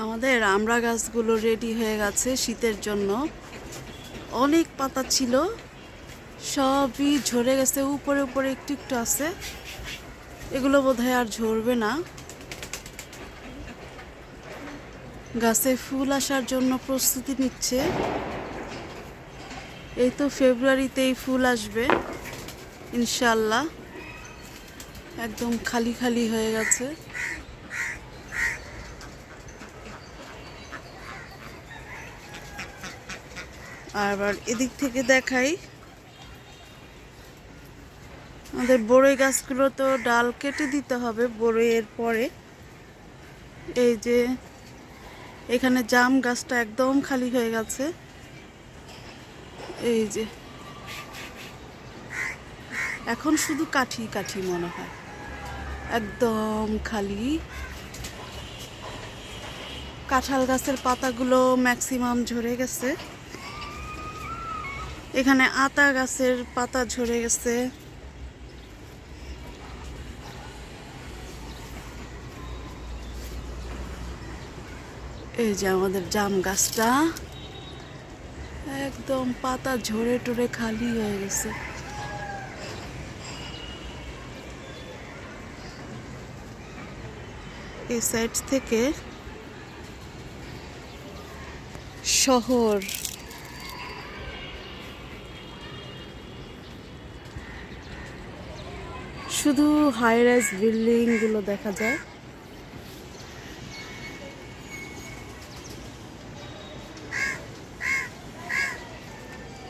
আমাদের আমড়া গাছগুলো রেডি হয়ে গেছে শীতের জন্য। অনেক পাতা ছিল, সবই ঝরে গেছে। উপরে উপরে একটু একটু আছে, এগুলো বোধহয় আর ঝরবে না। গাছে ফুল আসার জন্য প্রস্তুতি নিচ্ছে। এই তো ফেব্রুয়ারিতেই ফুল আসবে ইনশাল্লাহ। একদম খালি খালি হয়ে গেছে। আবার এদিক থেকে দেখাই, আমাদের বড়ই গাছগুলো তো ডাল কেটে দিতে হবে বড়ইয়ের পরে। এই যে এখানে জাম গাছটা একদম খালি হয়ে গেছে। এই যে এখন শুধু কাঠি কাঠি মনে হয়, একদম খালি। কাঁঠাল গাছের পাতাগুলো ম্যাক্সিমাম ঝরে গেছে। এখানে আতা গাছের পাতা ঝরে গেছে। এই যে আমাদের জাম গাছটা একদম পাতা ঝরে টরে খালি হয়ে গেছে। এই সাইড থেকে শহর, শুধু হাই রাইজ বিল্ডিং গুলো দেখা যায়।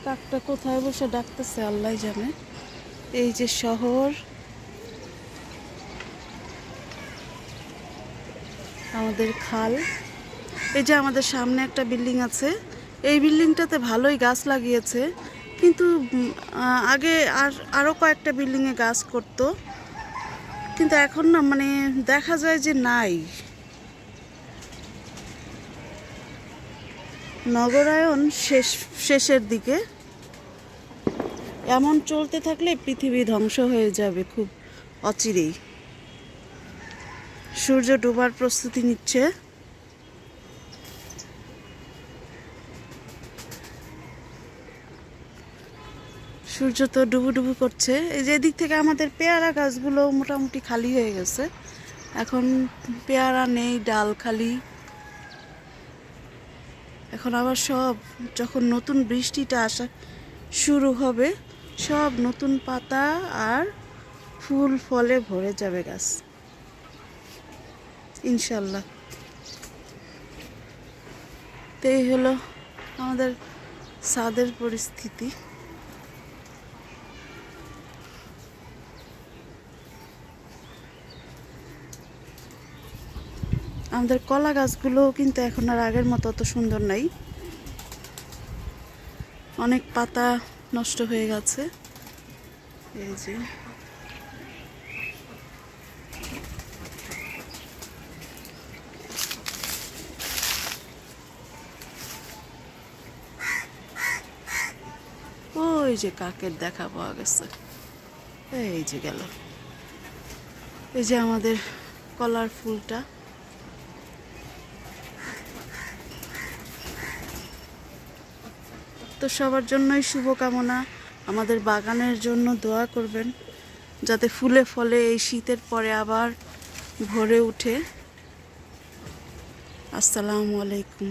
কাকটা কোথায় বসে ডাকতেছে আল্লাহ জানে। এই যে শহর, আমাদের খাল। এই যে আমাদের সামনে একটা বিল্ডিং আছে, এই বিল্ডিংটাতে ভালোই গাছ লাগিয়েছে, কিন্তু আগে আরও কয়েকটা বিল্ডিংয়ে গাছ করতো, কিন্তু এখন না মানে দেখা যায় যে নাই। নগরায়ন শেষের দিকে। এমন চলতে থাকলে পৃথিবী ধ্বংস হয়ে যাবে খুব অচিরেই। সূর্য ডোবার প্রস্তুতি নিচ্ছে। সূর্য তো ডুবু ডুবু করছে। এই যে এদিক থেকে আমাদের পেয়ারা গাছগুলো মোটামুটি খালি হয়ে গেছে, এখন পেয়ারা নেই, ডাল খালি। এখন আবার সব যখন নতুন বৃষ্টিটা আসা শুরু হবে, সব নতুন পাতা আর ফুল ফলে ভরে যাবে গাছ ইনশাল্লাহ। তো এই হলো আমাদের ছাদের পরিস্থিতি। আমাদের কলা গাছগুলো কিন্তু এখন আর আগের মতো অত সুন্দর নাই, অনেক পাতা নষ্ট হয়ে গেছে। এই যে ওই যে কাকের দেখা পাওয়া গেছে, এই যে গেল। এই যে আমাদের কলার ফুলটা। তো সবার জন্যই শুভকামনা, আমাদের বাগানের জন্য দোয়া করবেন যাতে ফুলে ফলে এই শীতের পরে আবার ভরে ওঠে। আসসালামু আলাইকুম।